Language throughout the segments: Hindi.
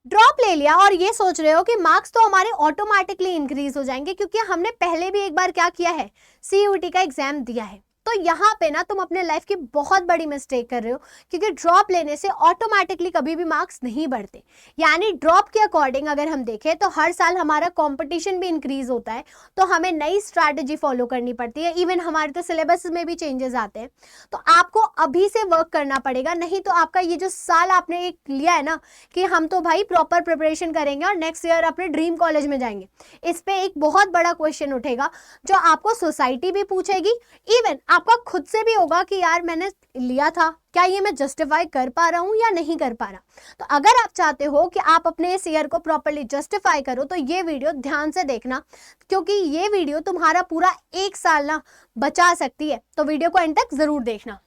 ड्रॉप ले लिया और ये सोच रहे हो कि मार्क्स तो हमारे ऑटोमेटिकली इंक्रीज हो जाएंगे क्योंकि हमने पहले भी एक बार क्या किया है, सीयूटी का एग्जाम दिया है। तो यहाँ पे ना तुम अपने लाइफ की बहुत बड़ी मिस्टेक कर रहे हो, क्योंकि ड्रॉप लेने से ऑटोमेटिकली कभी भी मार्क्स नहीं बढ़ते। यानी ड्रॉप के अकॉर्डिंग अगर हम देखें तो हर साल हमारा कंपटीशन भी इंक्रीज होता है, तो हमें नई स्ट्रैटेजी फॉलो करनी पड़ती है। इवन हमारे तो सिलेबस में भी चेंजेस आते हैं, तो आपको अभी से वर्क करना पड़ेगा, नहीं तो आपका ये जो साल आपने एक लिया है ना कि हम तो भाई प्रॉपर प्रिपरेशन करेंगे और नेक्स्ट ईयर अपने ड्रीम कॉलेज में जाएंगे, इस पे एक बहुत बड़ा क्वेश्चन उठेगा जो आपको सोसाइटी भी पूछेगी, इवन आपका खुद से भी होगा कि यार मैंने लिया था, क्या ये मैं जस्टिफाई कर पा रहा हूं या नहीं कर पा रहा। तो अगर आप चाहते हो कि आप अपने इस ईयर को प्रॉपर्ली जस्टिफाई करो तो ये वीडियो ध्यान से देखना, क्योंकि ये वीडियो तुम्हारा पूरा एक साल ना बचा सकती है। तो वीडियो को एंड तक जरूर देखना।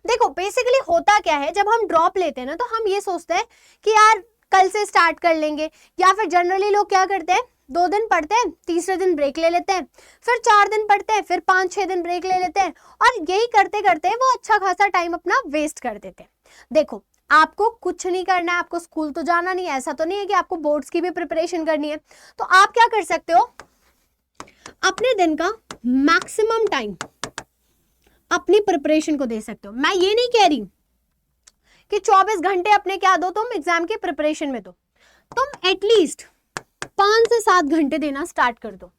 देखो बेसिकली होता क्या है, जब हम ड्रॉप लेते हैं ना तो हम ये सोचते हैं कि यार कल से स्टार्ट कर लेंगे, या फिर जनरली लोग क्या करते हैं 2 दिन पढ़ते हैं, तीसरे दिन ब्रेक ले लेते हैं, फिर 4 दिन पढ़ते हैं, फिर 5-6 दिन ब्रेक ले लेते हैं, और यही करते करते वो अच्छा खासा टाइम अपना वेस्ट कर देते हैं। देखो आपको कुछ नहीं करना है, आपको स्कूल तो जाना नहीं है, ऐसा तो नहीं है कि आपको बोर्ड्स की भी प्रिपरेशन करनी है। तो आप क्या कर सकते हो, अपने दिन का मैक्सिमम टाइम अपनी प्रिपरेशन को दे सकते हो। मैं ये नहीं कह रही कि 24 घंटे अपने क्या दो तुम एग्जाम की प्रिपरेशन में, तो तुम एटलीस्ट 5 से 7 घंटे देना स्टार्ट कर दो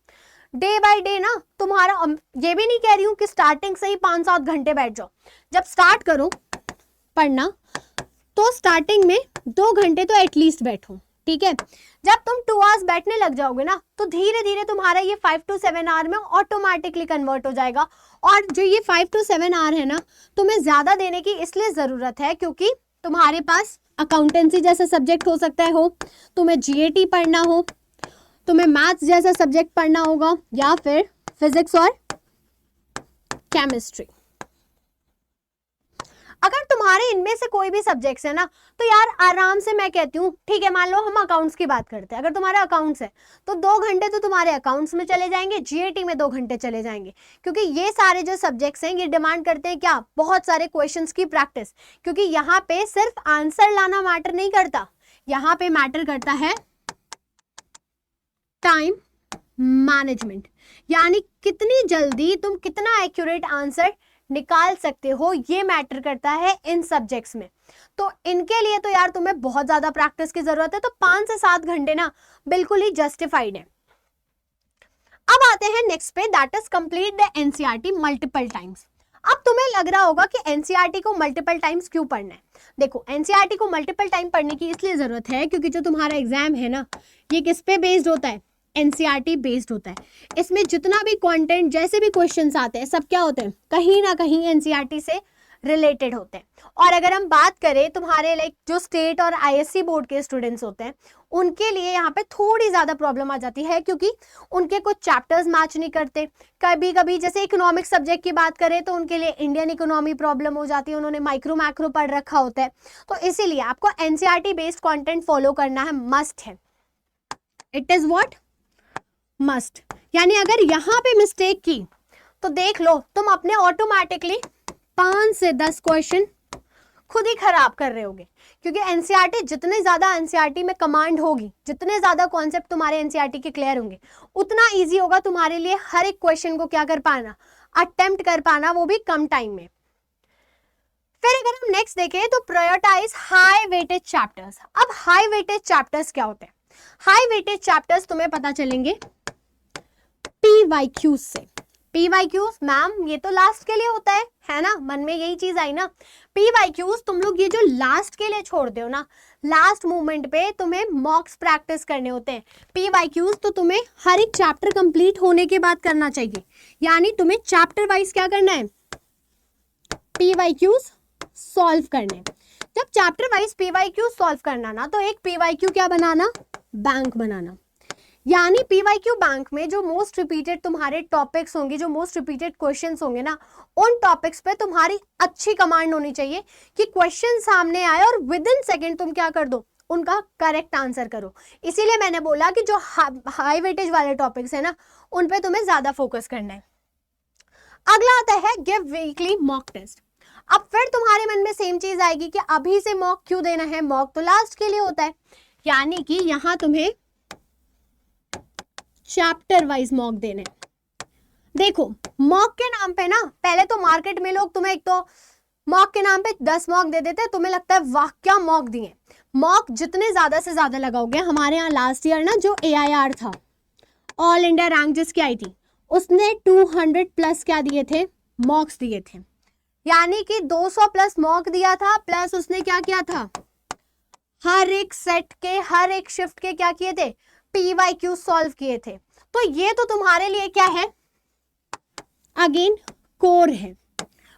डे बाय डे ना। तुम्हारा ये भी नहीं कह रही हूं कि स्टार्टिंग से ही 5-7 घंटे बैठ जाओ। जब स्टार्ट करो पढ़ना तो स्टार्टिंग में 2 घंटे तो एटलीस्ट बैठो, ठीक है। जब तुम 2 आवर्स बैठने लग जाओगे ना तो धीरे धीरे तुम्हारा ये 5 to 7 आवर में ऑटोमेटिकली कन्वर्ट हो जाएगा। और जो ये 5 to 7 आवर है ना, तुम्हें ज्यादा देने की इसलिए जरूरत है क्योंकि तुम्हारे पास अकाउंटेंसी जैसा सब्जेक्ट हो सकता है, तुम्हें जीएटी पढ़ना हो, तुम्हें मैथ्स जैसा सब्जेक्ट पढ़ना होगा, या फिर फिजिक्स और केमिस्ट्री। अगर तुम्हारे इनमें से कोई भी सब्जेक्ट्स है ना तो यार आराम से मैं कहती हूँ, ठीक है मान लो हम अकाउंट्स की बात करते हैं, अगर तुम्हारा अकाउंट्स है तो 2 घंटे तो तुम्हारे अकाउंट्स में चले जाएंगे, जीएटी में 2 घंटे चले जाएंगे, क्योंकि ये सारे जो सब्जेक्ट्स हैं ये डिमांड करते हैं क्या, बहुत सारे क्वेश्चंस की प्रैक्टिस। क्योंकि यहाँ पे सिर्फ आंसर लाना मैटर नहीं करता, यहाँ पे मैटर करता है टाइम मैनेजमेंट, यानी कितनी जल्दी तुम कितना एक्यूरेट आंसर निकाल सकते हो, ये मैटर करता है इन सब्जेक्ट्स में। तो इनके लिए तो यार तुम्हें बहुत ज्यादा प्रैक्टिस की जरूरत है, तो 5 से 7 घंटे ना बिल्कुल ही जस्टिफाइड है। अब आते हैं नेक्स्ट पे, that is complete the NCERT multiple times. अब तुम्हें लग रहा होगा कि एनसीईआरटी को मल्टीपल टाइम्स क्यों पढ़ना है। देखो एनसीईआरटी को मल्टीपल टाइम पढ़ने की इसलिए जरूरत है क्योंकि जो तुम्हारा एग्जाम है ना ये किस पे बेस्ड होता है, एनसीईआरटी बेस्ड होता है। इसमें जितना भी कंटेंट जैसे भी क्वेश्चंस आते हैं सब क्या होते हैं, कहीं ना कहीं एनसीईआरटी से रिलेटेड होते हैं। और अगर हम बात करें तुम्हारे लाइक जो स्टेट और आईएससी बोर्ड के स्टूडेंट्स होते हैं उनके लिए यहाँ पे थोड़ी ज्यादा प्रॉब्लम आ जाती है, क्योंकि उनके कुछ चैप्टर्स मैच नहीं करते। कभी कभी जैसे इकोनॉमिक सब्जेक्ट की बात करें तो उनके लिए इंडियन इकोनॉमी प्रॉब्लम हो जाती है, उन्होंने माइक्रो मैक्रो पढ़ रखा होता है। तो इसीलिए आपको एनसीईआरटी बेस्ड कॉन्टेंट फॉलो करना है, मस्ट है, इट इज वॉट मस्ट। यानी अगर यहाँ पे मिस्टेक की तो देख लो तुम अपने ऑटोमेटिकली 5 से 10 क्वेश्चन खुद ही खराब कर रहे होगे, क्योंकि एनसीईआरटी जितने ज्यादा एनसीईआरटी में कमांड होगी, जितने ज्यादा कॉन्सेप्ट तुम्हारे एनसीईआरटी के क्लियर होंगे, उतना इजी होगा तुम्हारे लिए हर एक क्वेश्चन को क्या कर पाना, अटेम्प्ट कर पाना, वो भी कम टाइम में। फिर अगर हम नेक्स्ट देखें तो प्रायोरिटाइज हाई वेटेज चैप्टर्स। अब हाई वेटेज चैप्टर्स क्या होते हैं, हाई वेटेज चैप्टर्स तुम्हें पता चलेंगे पीवाईक्यूज से। पीवाईक्यूज मैम ये तो लास्ट के लिए होता है ना, मन में यही चीज आई ना। पीवाईक्यूज तुम लोग ये जो लास्ट के लिए छोड़ते हो ना, लास्ट मोमेंट पे तुम्हें मॉक्स प्रैक्टिस करने होते हैं। पीवाईक्यूज तो तुम्हें हर एक चैप्टर कंप्लीट होने के बाद करना चाहिए, यानी तुम्हें चैप्टर वाइज क्या करना है, पीवाईक्यूज सॉल्व करने। जब चैप्टर वाइज पीवाईक्यूज सॉल्व करना ना तो एक पीवाईक्यू क्या बनाना, बैंक बनाना। यानी पीवाईक्यू बैंक में जो मोस्ट रिपीटेड तुम्हारे टॉपिक्स होंगे, जो मोस्ट रिपीटेड क्वेश्चंस होंगे ना, उन टॉपिक्स पे तुम्हारी अच्छी कमांड होनी चाहिए कि क्वेश्चन सामने आए और विद इन सेकेंड तुम क्या कर दो, उनका करेक्ट आंसर करो। इसीलिए मैंने बोला कि जो हाई वेटेज वाले टॉपिक्स है ना उन पे तुम्हें ज्यादा फोकस करना है। अगला आता है गिव वीकली मॉक टेस्ट। अब फिर तुम्हारे मन में सेम चीज आएगी कि अभी से मॉक क्यों देना है, मॉक तो लास्ट के लिए होता है। यानी कि यहां तुम्हें चैप्टर वाइज मॉक देने। देखो मॉक के नाम पे ना पहले तो मार्केट में लोग तुम्हें एक तो मॉक के नाम पे 10 मॉक दे देते हैं, तुम्हें लगता है वाह क्या मॉक दिए। मॉक जितने ज्यादा से ज्यादा लगाओगे, हमारे यहाँ लास्ट ईयर ना जो AIR था, ऑल इंडिया रैंक जिसकी आई थी, उसने 200 प्लस क्या दिए थे, मॉक्स दिए थे। यानी कि 200 प्लस मॉक दिया था, प्लस उसने क्या किया था, हर एक सेट के हर एक शिफ्ट के क्या किए थे, PYQ सॉल्व किए थे। तो ये तो तुम्हारे लिए क्या है, अगेन कोर है।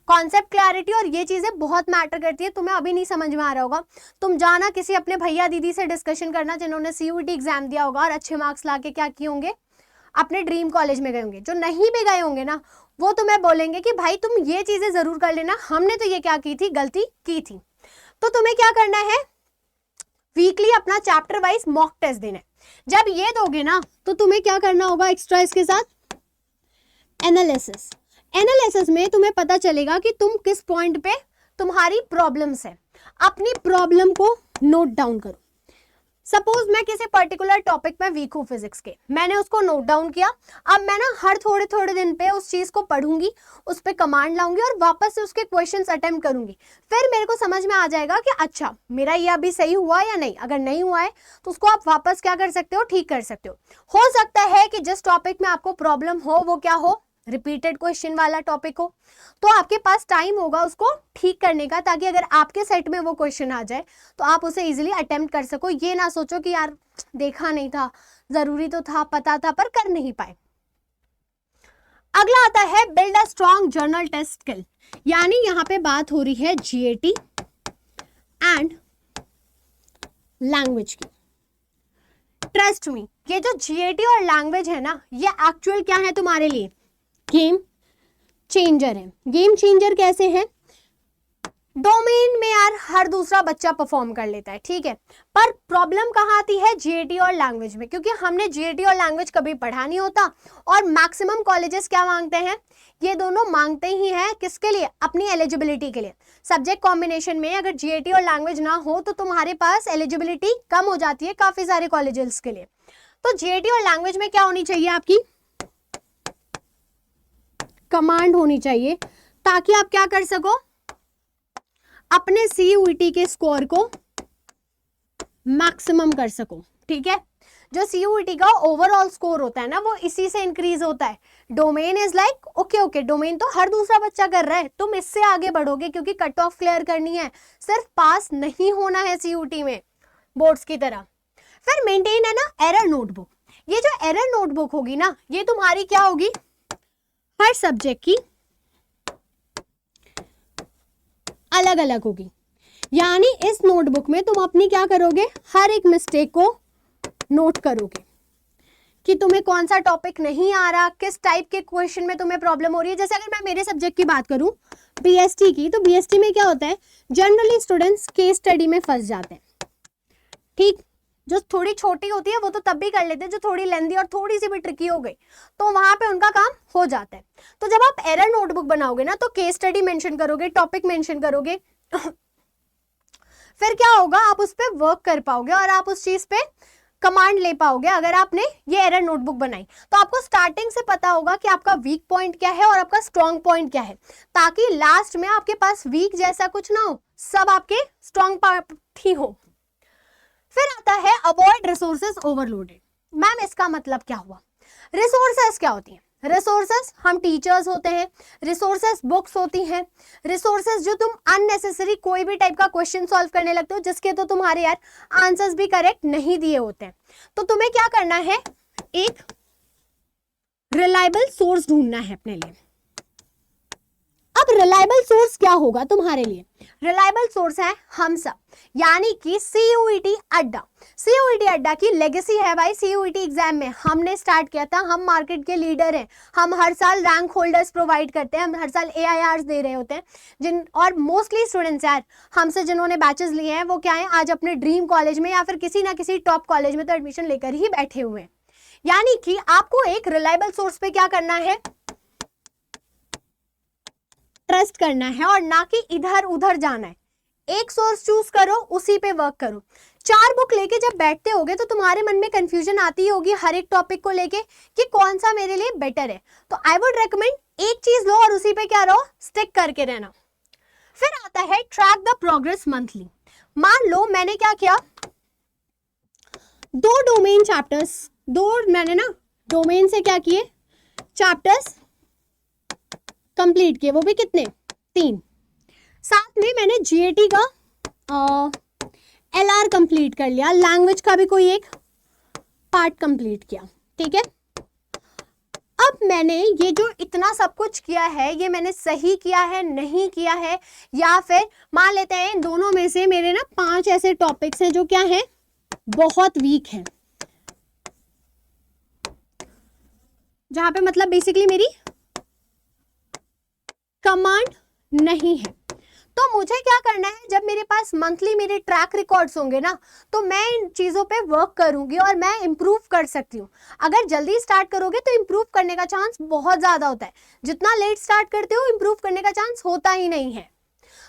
कॉन्सेप्ट क्लैरिटी और ये चीजें बहुत मैटर करती है। तुम्हें अभी नहीं समझ में आ रहा होगा, तुम जाना किसी अपने भैया दीदी से डिस्कशन करना जिन्होंने CUET एग्जाम दिया होगा और अच्छे मार्क्स लाके क्या किए होंगे, अपने ड्रीम कॉलेज में गए होंगे। जो नहीं भी गए होंगे ना, वो तुम्हें बोलेंगे कि भाई तुम ये चीजें जरूर कर लेना, हमने तो ये क्या की थी, गलती की थी। तो तुम्हें क्या करना है, वीकली अपना चैप्टर वाइज मॉक टेस्ट देना है। जब ये दोगे ना तो तुम्हें क्या करना होगा एक्स्ट्रा इसके साथ, एनालिसिस। एनालिसिस में तुम्हें पता चलेगा कि तुम किस पॉइंट पे तुम्हारी प्रॉब्लम्स है। अपनी प्रॉब्लम को नोट डाउन करो। सपोज मैं किसी पर्टिकुलर टॉपिक में वीक हूँ फिजिक्स के, मैंने उसको नोट डाउन किया। अब मैं ना हर थोड़े थोड़े दिन पे उस चीज को पढ़ूंगी, उस पे कमांड लाऊंगी और वापस से उसके क्वेश्चंस अटेम्प्ट करूंगी। फिर मेरे को समझ में आ जाएगा कि अच्छा मेरा ये अभी सही हुआ या नहीं। अगर नहीं हुआ है तो उसको आप वापस क्या कर सकते हो, ठीक कर सकते हो सकता है कि जिस टॉपिक में आपको प्रॉब्लम हो वो क्या हो, रिपीटेड क्वेश्चन वाला टॉपिक हो, तो आपके पास टाइम होगा उसको ठीक करने का, ताकि अगर आपके सेट में वो क्वेश्चन आ जाए तो आप उसे इजीली अटेम्प्ट कर सको। ये ना सोचो कि यार देखा नहीं था, जरूरी तो था, पता था पर कर नहीं पाए। अगला आता है build a strong general test skill. यानी यहां पे बात हो रही है GAT एंड लैंग्वेज की। ट्रस्ट मी, ये जो GAT और लैंग्वेज है ना, ये एक्चुअल क्या है तुम्हारे लिए, गेम चेंजर है। गेम चेंजर कैसे है, डोमेन में यार हर दूसरा बच्चा परफॉर्म कर लेता है, ठीक है, पर प्रॉब्लम कहाँ आती है, GAT और लैंग्वेज में, क्योंकि हमने GAT और लैंग्वेज कभी पढ़ा नहीं होता। और मैक्सिमम कॉलेजेस क्या मांगते हैं, ये दोनों मांगते ही हैं, किसके लिए, अपनी एलिजिबिलिटी के लिए। सब्जेक्ट कॉम्बिनेशन में अगर GAT और लैंग्वेज ना हो तो तुम्हारे पास एलिजिबिलिटी कम हो जाती है काफी सारे कॉलेजेस के लिए। तो GAT और लैंग्वेज में क्या होनी चाहिए, आपकी कमांड होनी चाहिए, ताकि आप क्या कर सको, अपने CUET के स्कोर को मैक्सिमम कर सको। ठीक है, जो CUET का ओवरऑल स्कोर होता है ना, वो इसी से इंक्रीज होता है। Domain is like okay, domain तो हर दूसरा बच्चा कर रहा है, तुम इससे आगे बढ़ोगे क्योंकि कट ऑफ क्लियर करनी है, सिर्फ पास नहीं होना है CUET में बोर्ड्स की तरह। फिर मेंटेन है ना एरर नोटबुक। ये जो एरर नोटबुक होगी ना, ये तुम्हारी क्या होगी, हर सब्जेक्ट की अलग अलग होगी। यानी इस नोटबुक में तुम अपनी क्या करोगे, हर एक मिस्टेक को नोट करोगे कि तुम्हें कौन सा टॉपिक नहीं आ रहा, किस टाइप के क्वेश्चन में तुम्हें प्रॉब्लम हो रही है। जैसे अगर मैं मेरे सब्जेक्ट की बात करूं BST की, तो BST में क्या होता है, जनरली स्टूडेंट्स केस स्टडी में फंस जाते हैं। ठीक, जो थोड़ी छोटी होती है वो तो तब भी कर लेते हैं, जो थोड़ी लेंदी और थोड़ी सी भी ट्रिकी हो गई तो वहां पे उनका काम हो जाता है। तो जब आप एरर नोटबुक बनाओगे ना, तो केस स्टडी मेंशन करोगे, टॉपिक मेंशन करोगे फिर क्या होगा, आप उस पर वर्क कर पाओगे और आप उस चीज पे कमांड ले पाओगे। अगर आपने ये एरर नोटबुक बनाई तो आपको स्टार्टिंग से पता होगा कि आपका वीक पॉइंट क्या है और आपका स्ट्रॉन्ग पॉइंट क्या है, ताकि लास्ट में आपके पास वीक जैसा कुछ ना हो, सब आपके स्ट्रॉन्ग पार्ट ही हो। फिर आता है अवॉइड रिसोर्सेज ओवरलोडेड। मैम इसका मतलब क्या हुआ, रिसोर्सेज क्या होती हैं, रिसोर्सेज हम टीचर्स होते हैं, रिसोर्सेज बुक्स होती हैं, रिसोर्सेज जो तुम अननेसेसरी कोई भी टाइप का क्वेश्चन सॉल्व करने लगते हो जिसके तो तुम्हारे यार आंसर्स भी करेक्ट नहीं दिए होते हैं, तो तुम्हें क्या करना है, एक रिलायबल सोर्स ढूंढना है अपने लिए। अब रिलायबल सोर्स क्या होगा तुम्हारे लिए, रिलायबल सोर्स है हम सब, यानी कि CUET अड्डा। CUET अड्डा की लेगेसी है भाई, CUET एग्जाम में हमने स्टार्ट किया था, हम मार्केट के लीडर हैं, हम हर साल रैंक होल्डर्स प्रोवाइड करते हैं, हम हर साल AIRs दे रहे होते हैं और मोस्टली स्टूडेंट्स यार हमसे जिन्होंने बैचेस लिए हैं वो क्या है, आज अपने ड्रीम कॉलेज में या फिर किसी ना किसी टॉप कॉलेज में तो एडमिशन लेकर ही बैठे हुए हैं। यानी कि आपको एक रिलायबल सोर्स पे क्या करना है, ट्रस्ट करना है और ना कि इधर उधर जाना है। एक सोर्स चूज करो, उसी पे वर्क करो। 4 बुक लेके जब बैठते होगे तो तुम्हारे मन में कंफ्यूजन आती होगी हर एक टॉपिक को लेके कि कौन सा मेरे लिए बेटर है। तो आई वुड रेकमेंड एक चीज लो और उसी पे क्या रहो, स्टिक करके रहना। फिर आता है ट्रैक द प्रोग्रेस मंथली। मान लो मैंने क्या किया, 2 डोमेन चैप्टर्स, 2 मैंने ना डोमेन से क्या किए, चैप्टर्स कंप्लीट किए, वो भी कितने, 3। साथ में मैंने जीएटी का एलआर कंप्लीट कर लिया, लैंग्वेज का भी कोई एक पार्ट कंप्लीट किया, ठीक है। अब मैंने ये जो इतना सब कुछ किया है, ये मैंने सही किया है, नहीं किया है, या फिर मान लेते हैं दोनों में से मेरे ना 5 ऐसे टॉपिक्स हैं जो क्या हैं, बहुत वीक हैं, जहां पे मतलब बेसिकली मेरी कमांड नहीं है। तो मुझे क्या करना है, जब मेरे पास मंथली मेरे ट्रैक रिकॉर्ड्स होंगे ना, तो मैं इन चीज़ों पे वर्क करूंगी और मैं इंप्रूव कर सकती हूँ। अगर जल्दी स्टार्ट करोगे तो इंप्रूव करने का चांस बहुत ज़्यादा होता है, जितना लेट स्टार्ट करते हो इंप्रूव करने का चांस होता ही नहीं है।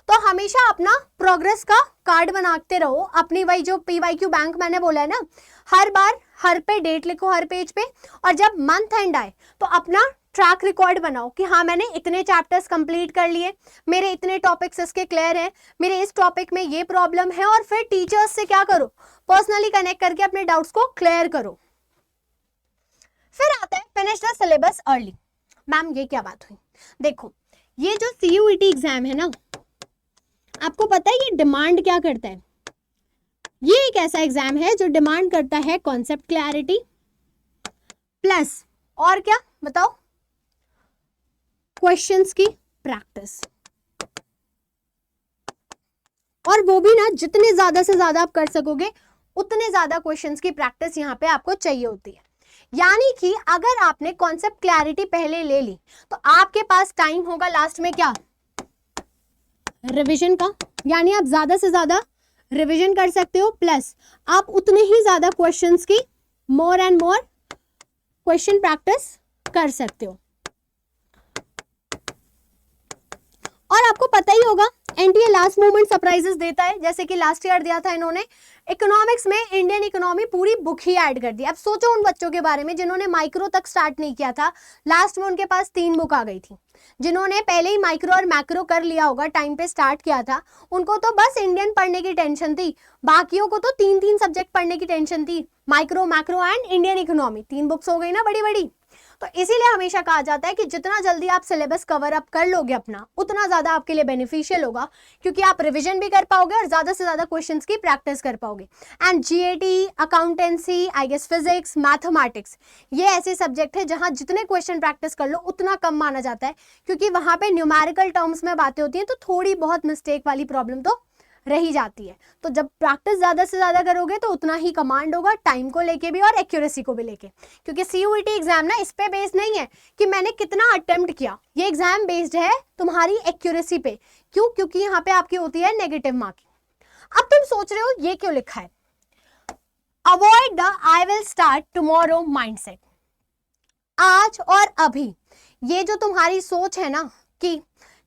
तो हमेशा अपना प्रोग्रेस का कार्ड बनाते रहो, अपनी वही जो PYQ बैंक मैंने बोला है ना, हर बार हर पे डेट लिखो हर पेज पे, और जब मंथ एंड आए तो अपना ट्रैक रिकॉर्ड बनाओ कि हाँ मैंने इतने चैप्टर्स कंप्लीट कर लिए, मेरे इतने टॉपिक्स इसके क्लियर हैं, मेरे इस टॉपिक में ये प्रॉब्लम है, और फिर टीचर्स से क्या करो, पर्सनली कनेक्ट करके अपने डाउट्स को क्लियर करो। फिर आता है finish the syllabus early. Ma'am ये क्या बात हुई, देखो ये जो CUET एग्जाम है ना, आपको पता है ये डिमांड क्या करता है, ये एक ऐसा एग्जाम है जो डिमांड करता है कॉन्सेप्ट क्लैरिटी प्लस और क्या बताओ, क्वेश्चंस की प्रैक्टिस। और वो भी ना जितने ज्यादा से ज्यादा आप कर सकोगे उतने ज्यादा क्वेश्चंस की प्रैक्टिस यहाँ पे आपको चाहिए होती है। यानी कि अगर आपने कॉन्सेप्ट क्लैरिटी पहले ले ली तो आपके पास टाइम होगा लास्ट में क्या, रिवीजन का, यानी आप ज्यादा से ज्यादा रिवीजन कर सकते हो, प्लस आप उतने ही ज्यादा क्वेश्चंस की more and more question practice कर सकते हो। और आपको पता ही होगा एनटीए लास्ट मोमेंट सरप्राइजेस देता है, जैसे कि लास्ट ईयर दिया था इन्होंने, इकोनॉमिक्स में इंडियन इकोनॉमी पूरी बुक ही ऐड कर दी। अब सोचो उन बच्चों के बारे में जिन्होंने माइक्रो तक स्टार्ट नहीं किया था, लास्ट में उनके पास 3 बुक आ गई थी। जिन्होंने पहले ही माइक्रो और मैक्रो कर लिया होगा, टाइम पे स्टार्ट किया था, उनको तो बस इंडियन पढ़ने की टेंशन थी, बाकियों को तो 3-3 सब्जेक्ट पढ़ने की टेंशन थी, micro, macro and Indian economy, 3 books हो गई ना बड़ी बड़ी। तो इसीलिए हमेशा कहा जाता है कि जितना जल्दी आप सिलेबस कवर अप कर लोगे अपना, उतना ज्यादा आपके लिए बेनिफिशियल होगा, क्योंकि आप रिवीजन भी कर पाओगे और ज्यादा से ज्यादा क्वेश्चंस की प्रैक्टिस कर पाओगे। And GAT, accountancy, I guess physics, mathematics, ये ऐसे सब्जेक्ट है जहां जितने क्वेश्चन प्रैक्टिस कर लो उतना कम माना जाता है, क्योंकि वहां पे न्यूमेरिकल टर्म्स में बातें होती हैं, तो थोड़ी बहुत मिस्टेक वाली प्रॉब्लम तो रही जाती है। तो जब प्रैक्टिस ज्यादा से ज्यादा करोगे तो उतना ही कमांड होगा, टाइम को लेके भी और एक्यूरेसी को भी लेके, क्योंकि CUET एग्जाम ना इस पे बेस्ड नहीं है कि मैंने कितना अटेम्प्ट किया, ये एग्जाम बेस्ड है तुम्हारी एक्यूरेसी पे। क्यों? क्योंकि यहाँ पे आपकी होती है नेगेटिव मार्किंग। अब तुम सोच रहे हो ये क्यों लिखा है, avoid the I will start tomorrow mindset. आज और अभी ये जो तुम्हारी सोच है ना कि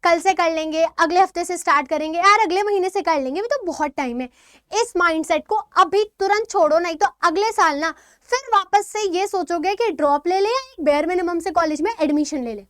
कल से कर लेंगे, अगले हफ्ते से स्टार्ट करेंगे, यार अगले महीने से कर लेंगे, भी तो बहुत टाइम है, इस माइंडसेट को अभी तुरंत छोड़ो, नहीं तो अगले साल ना फिर वापस से ये सोचोगे कि ड्रॉप ले ले या एक बेयर मिनिमम से कॉलेज में एडमिशन ले ले।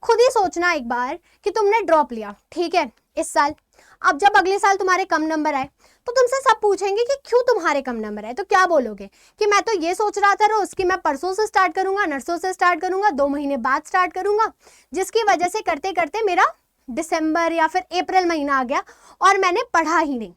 खुद ही सोचना एक बार कि तुमने ड्रॉप लिया, ठीक है, इस साल, अब जब अगले साल तुम्हारे कम नंबर आए तो तुमसे सब पूछेंगे कि क्यों तुम्हारे कम नंबर आए, तो क्या बोलोगे कि मैं तो ये सोच रहा था रोज कि मैं परसों से स्टार्ट करूंगा, नरसों से स्टार्ट करूंगा, 2 महीने बाद स्टार्ट करूंगा, जिसकी वजह से करते करते मेरा दिसंबर या फिर अप्रैल महीना आ गया और मैंने पढ़ा ही नहीं।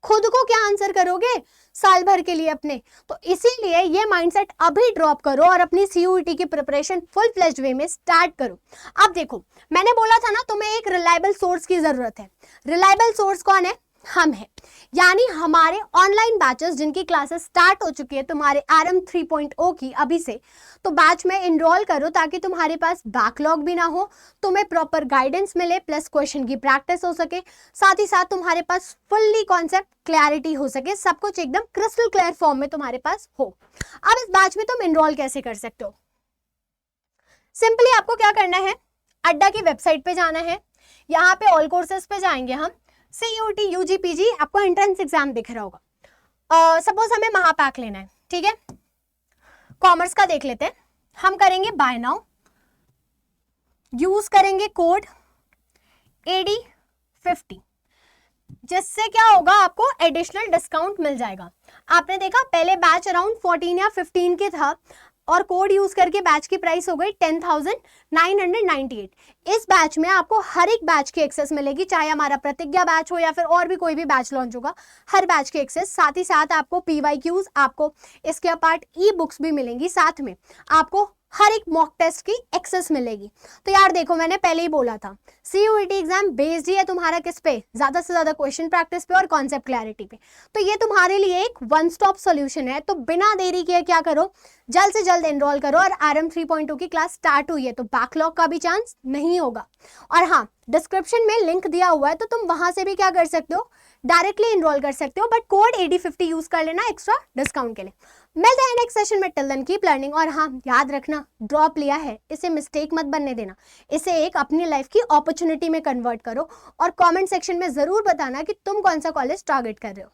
खुद को क्या आंसर करोगे साल भर के लिए अपने? तो इसीलिए ये माइंडसेट अभी ड्रॉप करो और अपनी CUET की प्रिपरेशन फुल फ्लेज्ड वे में स्टार्ट करो। अब देखो, मैंने बोला था ना तुम्हें एक रिलायबल सोर्स की जरूरत है। रिलायबल सोर्स कौन है? हम हैं, यानी हमारे ऑनलाइन बैचेस जिनकी क्लासेस स्टार्ट हो चुकी है तुम्हारे RM 3.0 की अभी से, तो बैच में इनरोल करो ताकि तुम्हारे पास बैकलॉग भी ना हो, तुम्हें प्रॉपर गाइडेंस मिले, प्लस क्वेश्चन की प्रैक्टिस हो सके, साथ ही साथ तुम्हारे पास फुल्ली कॉन्सेप्ट क्लैरिटी हो सके, सब कुछ एकदम क्रिस्टल क्लियर फॉर्म में तुम्हारे पास हो। अब इस बैच में तुम इनरोल कैसे कर सकते हो? सिंपली आपको क्या करना है, अड्डा की वेबसाइट पे जाना है, यहाँ पे ऑल कोर्सेज पे जाएंगे हम, CUT UG PG, आपको एंट्रेंस एग्जाम दिख रहा होगा। सपोज हमें महापैक लेना है, ठीक है, कॉमर्स का देख लेते हैं, हम करेंगे बाय नाउ, यूज करेंगे कोड AD50, जिससे क्या होगा, आपको एडिशनल डिस्काउंट मिल जाएगा। आपने देखा पहले बैच अराउंड 14 या 15 के था और कोड यूज करके बैच की प्राइस हो गई 10,998। इस बैच में आपको हर एक बैच की एक्सेस मिलेगी, चाहे हमारा प्रतिज्ञा बैच हो या फिर और भी कोई भी बैच लॉन्च होगा, हर बैच की एक्सेस, साथ ही साथ आपको PYQs, आपको इसके अपार्ट ई बुक्स भी मिलेंगी, साथ में आपको हर एक मॉक टेस्ट की एक्सेस मिलेगी। तो यार देखो, मैंने पहले ही बोला था CUET एग्जाम बेस्ड ही है तुम्हारा किस पे, ज्यादा से ज्यादा क्वेश्चन प्रैक्टिस पे और कॉन्सेप्ट क्लैरिटी पे। तो ये तुम्हारे लिए एक वन स्टॉप सॉल्यूशन है। तो बिना देरी किए क्या करो, जल्द से जल्द एनरोल करो। और RM 3.2 की क्लास स्टार्ट हुई है तो बैकलॉग का भी चांस नहीं होगा। और हाँ, डिस्क्रिप्शन में लिंक दिया हुआ है तो तुम वहां से भी क्या कर सकते हो, डायरेक्टली एनरोल कर सकते हो, बट कोड AD50 यूज कर लेना एक्स्ट्रा डिस्काउंट के लिए। मिलते हैं नेक्स्ट सेशन में, टिल देन कीप लर्निंग। और हाँ, याद रखना, ड्रॉप लिया है इसे मिस्टेक मत बनने देना, इसे एक अपनी लाइफ की अपॉर्चुनिटी में कन्वर्ट करो। और कमेंट सेक्शन में जरूर बताना कि तुम कौन सा कॉलेज टारगेट कर रहे हो।